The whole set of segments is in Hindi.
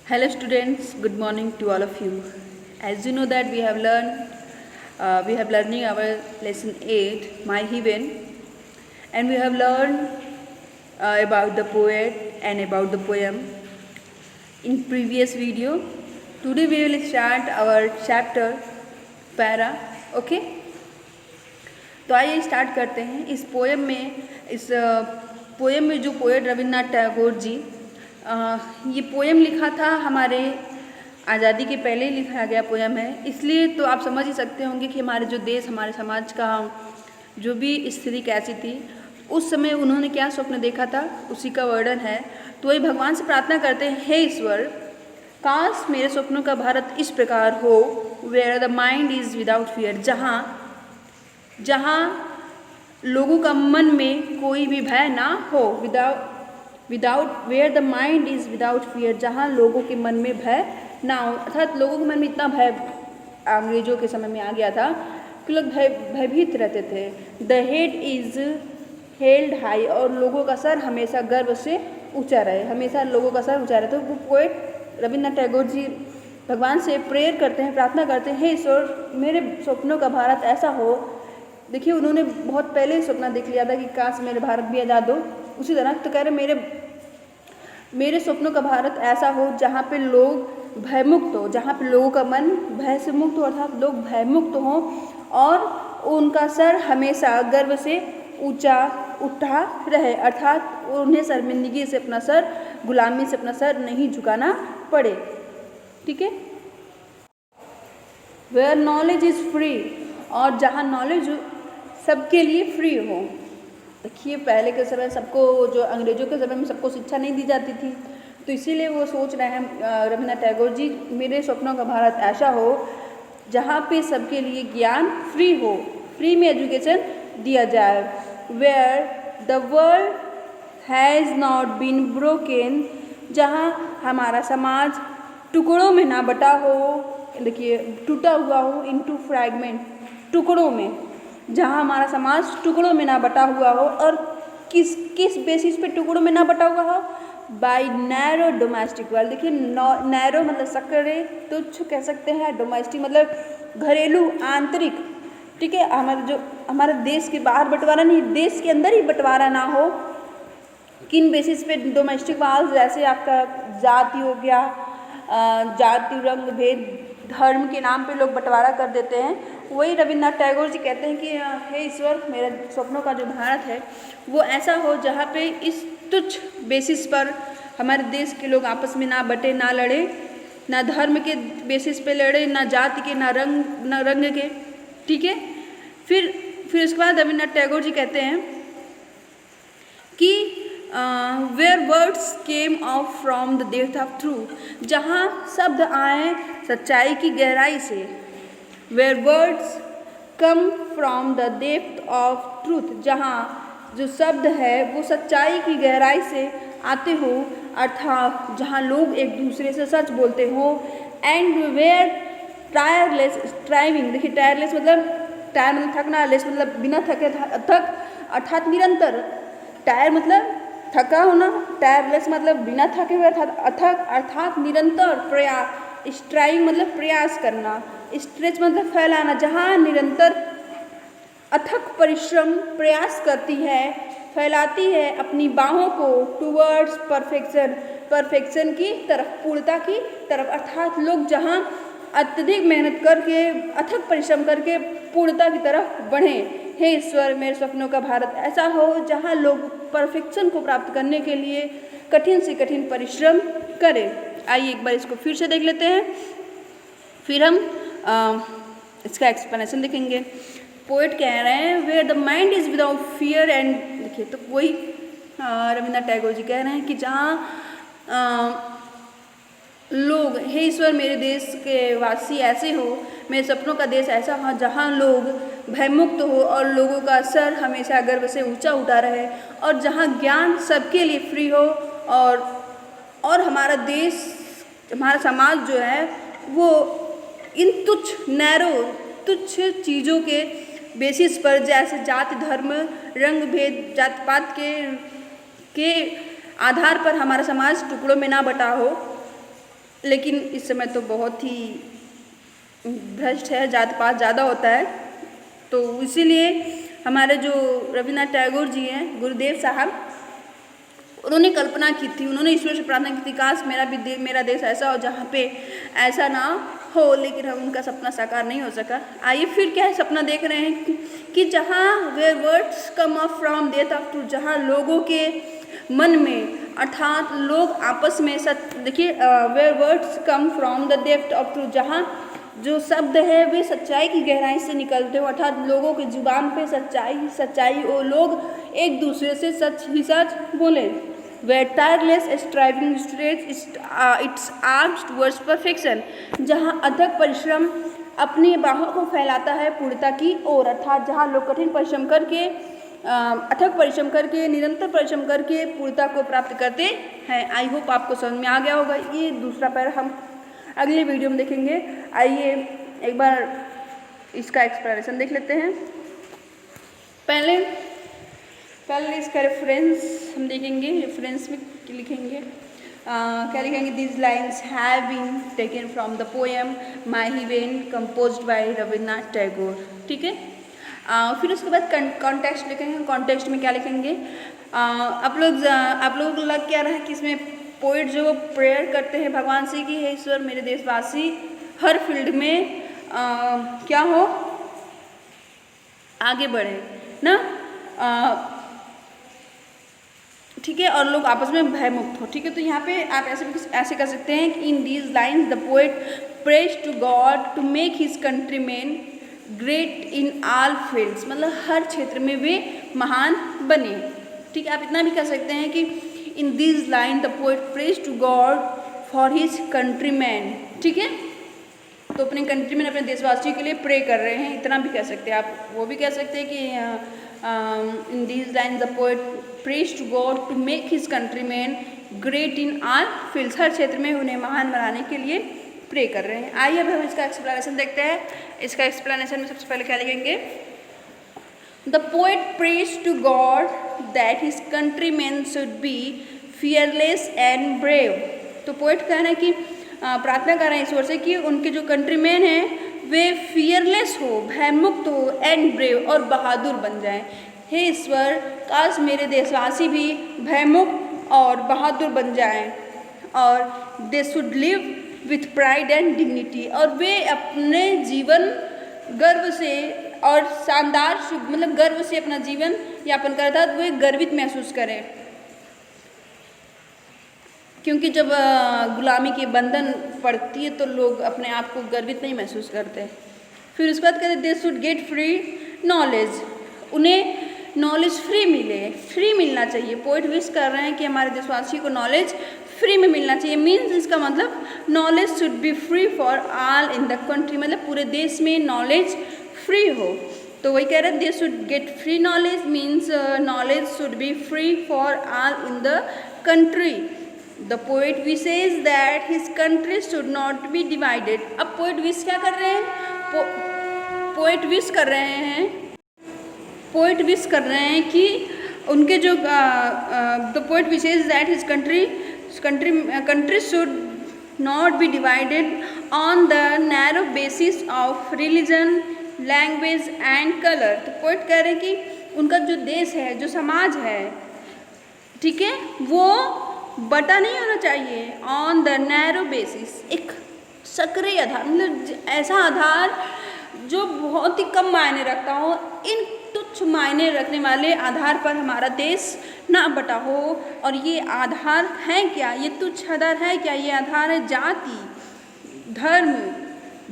Hello students, good morning to all of you. As you know that we have learning our lesson 8, My Heaven, and we have learned about the poet and about the poem in previous video. Today we will start our chapter Para, okay? तो आइए स्टार्ट करते हैं इस पोएम में जो पोएट रविन्द्रनाथ टैगोर जी ये पोएम लिखा था हमारे आज़ादी के पहले ही लिखा गया पोएम है, इसलिए तो आप समझ ही सकते होंगे कि हमारे जो देश हमारे समाज का जो भी स्थिति कैसी थी उस समय उन्होंने क्या स्वप्न देखा था उसी का वर्णन है। तो वही भगवान से प्रार्थना करते हैं, हे ईश्वर, काश मेरे स्वप्नों का भारत इस प्रकार हो, where the mind is without fear, जहाँ लोगों का मन में कोई भी भय ना हो, without where the mind is without fear, जहाँ लोगों के मन में भय ना हो। अर्थात लोगों के मन में इतना भय अंग्रेजों के समय में आ गया था कि लोग भयभीत रहते थे। The head is held high, और लोगों का सर हमेशा गर्व से ऊंचा रहे, हमेशा लोगों का सर ऊंचा रहे। तो वो पोएट रविन्द्रनाथ टैगोर जी भगवान से प्रेयर करते हैं, प्रार्थना करते हैं, हे ईश्वर, मेरे स्वप्नों का भारत ऐसा हो। देखिए उन्होंने बहुत पहले ही सपना देख लिया था कि काश मेरे भारत भी आज़ाद हो। उसी तरह तो कह रहे मेरे स्वप्नों का भारत ऐसा हो जहाँ पे लोग भयमुक्त हो, जहाँ पे लोगों का मन भय से मुक्त हो, अर्थात लोग भयमुक्त हों और उनका सर हमेशा गर्व से ऊंचा उठा रहे, अर्थात उन्हें शर्मिंदगी से अपना सर, गुलामी से अपना सर नहीं झुकाना पड़े। ठीक है। वेयर नॉलेज इज़ फ्री, और जहाँ नॉलेज सबके लिए फ्री हो। देखिए पहले के समय सबको, जो अंग्रेजों के समय में सबको शिक्षा नहीं दी जाती थी, तो इसीलिए वो सोच रहे हैं रविन्द्रनाथ टैगोर जी, मेरे स्वप्नों का भारत ऐसा हो जहाँ पे सबके लिए ज्ञान फ्री हो, फ्री में एजुकेशन दिया जाए। Where the world has not been broken, जहाँ हमारा समाज टुकड़ों में ना बटा हो, देखिए टूटा हुआ हो, इनटू फ्रैगमेंट, टुकड़ों में, जहाँ हमारा समाज टुकड़ों में ना बटा हुआ हो। और किस बेसिस पे टुकड़ों में ना बटा हुआ हो? By narrow domestic world. देखिए नैरो मतलब सकड़े, तुच्छ कह सकते हैं, डोमेस्टिक मतलब घरेलू, आंतरिक। ठीक है, हमारे देश के बाहर बंटवारा नहीं, देश के अंदर ही बंटवारा ना हो। किन बेसिस पे? डोमेस्टिक वाल्स, जैसे आपका जाति हो गया, जाति, रंग भेद, धर्म के नाम पे लोग बंटवारा कर देते हैं। वही रविन्द्रनाथ टैगोर जी कहते हैं कि हे ईश्वर, मेरे स्वप्नों का जो भारत है वो ऐसा हो जहाँ पे इस तुच्छ बेसिस पर हमारे देश के लोग आपस में ना बटे, ना लड़े, ना धर्म के बेसिस पे लड़े, ना जाति के, ना रंग के। ठीक है। फिर उसके बाद रविन्द्रनाथ टैगोर जी कहते हैं कि where words came off from the depth of truth, जहाँ शब्द आए सच्चाई की गहराई से। Where words come from the depth of truth, जहाँ जो शब्द है वो सच्चाई की गहराई से आते हो, अर्थात जहाँ लोग एक दूसरे से सच बोलते हो। एंड वेयर टायरलेस स्ट्राइविंग, देखिए टायरलेस मतलब, टायर मतलब थकना, लेस मतलब बिना थके, थक अर्थात निरंतर, टायर मतलब थका होना, टायरलेस मतलब बिना थके हुए, अर्थात निरंतर प्रयास, स्ट्राइविंग मतलब प्रयास करना, स्ट्रेच मतलब फैलाना, जहाँ निरंतर अथक परिश्रम प्रयास करती है, फैलाती है अपनी बाहों को टूवर्ड्स परफेक्शन की तरफ, पूर्णता की तरफ। अर्थात लोग जहाँ अत्यधिक मेहनत करके, अथक परिश्रम करके पूर्णता की तरफ बढ़ें। हे ईश्वर, मेरे स्वप्नों का भारत ऐसा हो जहाँ लोग परफेक्शन को प्राप्त करने के लिए कठिन से कठिन परिश्रम करें। आइए एक बार इसको फिर से देख लेते हैं, फिर हम इसका एक्सप्लेनेशन देखेंगे। पोएट कह रहे हैं where the mind is without fear and, देखिए तो वही रविन्द्रनाथ टैगोर जी कह रहे हैं कि जहाँ लोग, हे ईश्वर, मेरे देश के वासी ऐसे हो, मेरे सपनों का देश ऐसा हो जहाँ लोग भयमुक्त हो और लोगों का सर हमेशा गर्व से ऊंचा उठा रहे, और जहाँ ज्ञान सबके लिए फ्री हो, और हमारा देश, हमारा समाज जो है वो इन तुच्छ चीज़ों के बेसिस पर, जैसे जाति, धर्म, रंग भेद, जात पात के आधार पर हमारा समाज टुकड़ों में ना बटा हो, लेकिन इस समय तो बहुत ही भ्रष्ट है, जात पात ज़्यादा होता है। तो इसीलिए हमारे जो रविन्द्रनाथ टैगोर जी हैं, गुरुदेव साहब, उन्होंने कल्पना की थी, उन्होंने ईश्वर से प्रार्थना की थी, काश मेरा देश ऐसा हो जहाँ पे ऐसा ना हो, लेकिन हम उनका सपना साकार नहीं हो सका। आइए फिर क्या है सपना देख रहे हैं कि जहाँ where words come up from death of truth, जहाँ लोगों के मन में अर्थात लोग आपस में देखिए where words come from the depth of truth, जहाँ जो शब्द है वे सच्चाई की गहराई से निकलते हो, अर्थात लोगों की जुबान पे सच्चाई वो लोग एक दूसरे से सच ही सच बोले। Where tireless striving strains its arms towards perfection, जहाँ अथक परिश्रम अपनी बाहों को फैलाता है पूर्णता की ओर, अर्थात जहाँ लोग कठिन परिश्रम करके अथक परिश्रम करके निरंतर परिश्रम करके पूर्णता को प्राप्त करते हैं। आई होप आपको समझ में आ गया होगा। ये दूसरा पैरा हम अगले वीडियो में देखेंगे। आइए एक बार इसका एक्सप्लेनेशन देख लेते हैं। पहले इसका रेफरेंस हम देखेंगे। रेफरेंस में लिखेंगे क्या लिखेंगे, this lines have been taken from the poem माही वेन कंपोज्ड बाय रविन्द्रनाथ टैगोर। ठीक है, फिर उसके बाद कॉन्टेक्स्ट लिखेंगे। कॉन्टेक्स्ट में क्या लिखेंगे, आप लोग लग क्या रहा है कि इसमें पोइट जो प्रेयर करते हैं भगवान से कि हे ईश्वर मेरे देशवासी हर फील्ड में क्या हो, आगे बढ़े ना, ठीक है, और लोग आपस में भयमुक्त हो। ठीक है, तो यहाँ पे आप ऐसे कर सकते हैं कि in these lines the poet prays to God to make his countryman great in all fields, मतलब हर क्षेत्र में वे महान बने। ठीक है, आप इतना भी कर सकते हैं कि in these line the poet prays to God for his countryman. ठीक है, तो अपने कंट्रीमैन अपने देशवासियों के लिए प्रे कर रहे हैं, इतना भी कह सकते हैं आप। वो भी कह सकते हैं कि in these line the poet prays to God to make his countryman great in all fields, हर क्षेत्र में उन्हें महान बनाने के लिए प्रे कर रहे हैं। आइए अब हम इसका एक्सप्लेनेशन देखते हैं। इसका एक्सप्लेनेशन में सबसे पहले क्या लिखेंगे, the poet prays to God that his countryman should be fearless and brave. तो पोएट कह रहे हैं कि प्रार्थना कर रहे हैं ईश्वर से कि उनके जो कंट्रीमैन हैं वे फियरलेस हो, भयमुक्त हो, एंड ब्रेव और बहादुर बन जाएं। हे ईश्वर काश मेरे देशवासी भी भयमुक्त और बहादुर बन जाएं, और they should live with pride and dignity, और वे अपने जीवन गर्व से और शानदार मतलब गर्व से अपना जीवन यापन करता है, तो वे गर्वित महसूस करें। क्योंकि जब गुलामी के बंधन पड़ती है तो लोग अपने आप को गर्वित नहीं महसूस करते। फिर उसके बाद कहते they should get free knowledge, उन्हें नॉलेज फ्री मिले, फ्री मिलना चाहिए। पोइट विश कर रहे हैं कि हमारे देशवासियों को नॉलेज फ्री में मिलना चाहिए। मीन्स इसका मतलब knowledge should be free for all in the country, मतलब पूरे देश में नॉलेज फ्री हो। तो वही कह रहे हैं they should get free knowledge, means knowledge should be free for all in the country. The poet wishes that his country should not be divided. अब पोएट विश क्या कर रहे हैं, पोएट विश कर रहे हैं कि उनके जो the poet wishes that his country should not be divided on the narrow basis of religion, language and colour. तो पोएट कह रहे हैं कि उनका जो देश है, जो समाज है, ठीक है, वो बटा नहीं होना चाहिए ऑन द नैरो बेसिस, एक सक्रिय आधार, मतलब ऐसा आधार जो बहुत ही कम मायने रखता हो, इन तुच्छ मायने रखने वाले आधार पर हमारा देश ना बटा हो। और ये आधार है क्या, ये तुच्छ आधार है क्या, ये आधार है जाति, धर्म,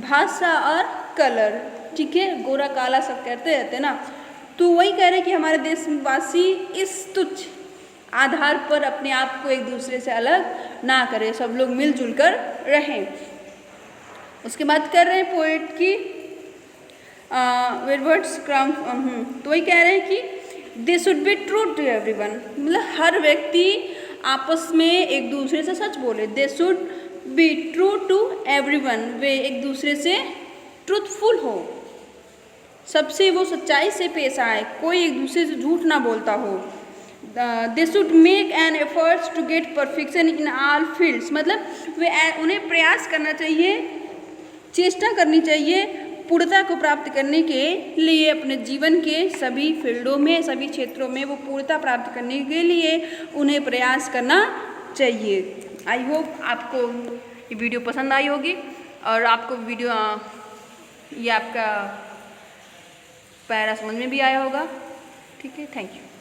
भाषा और कलर। ठीक है, गोरा काला सब कहते रहते ना, तो वही कह रहे हैं कि हमारे देशवासी इस तुच्छ आधार पर अपने आप को एक दूसरे से अलग ना करें, सब लोग मिलजुल कर रहें। उसके बाद कर रहे हैं पोएट की वर्ड्स क्रम, तो वही कह रहे हैं कि they should be true to everyone, मतलब हर व्यक्ति आपस में एक दूसरे से सच बोले। They should be true to everyone, वे एक दूसरे से ट्रूथफुल हो, सबसे वो सच्चाई से पेश आए, कोई एक दूसरे से झूठ ना बोलता हो। They should make an efforts to get perfection in all fields, मतलब वे उन्हें प्रयास करना चाहिए, चेष्टा करनी चाहिए पूर्णता को प्राप्त करने के लिए अपने जीवन के सभी फील्डों में, सभी क्षेत्रों में वो पूर्णता प्राप्त करने के लिए उन्हें प्रयास करना चाहिए। आई होप आपको ये वीडियो पसंद आई होगी और आपको वीडियो ये आपका पैरा समझ में भी आया होगा। ठीक है, थैंक यू।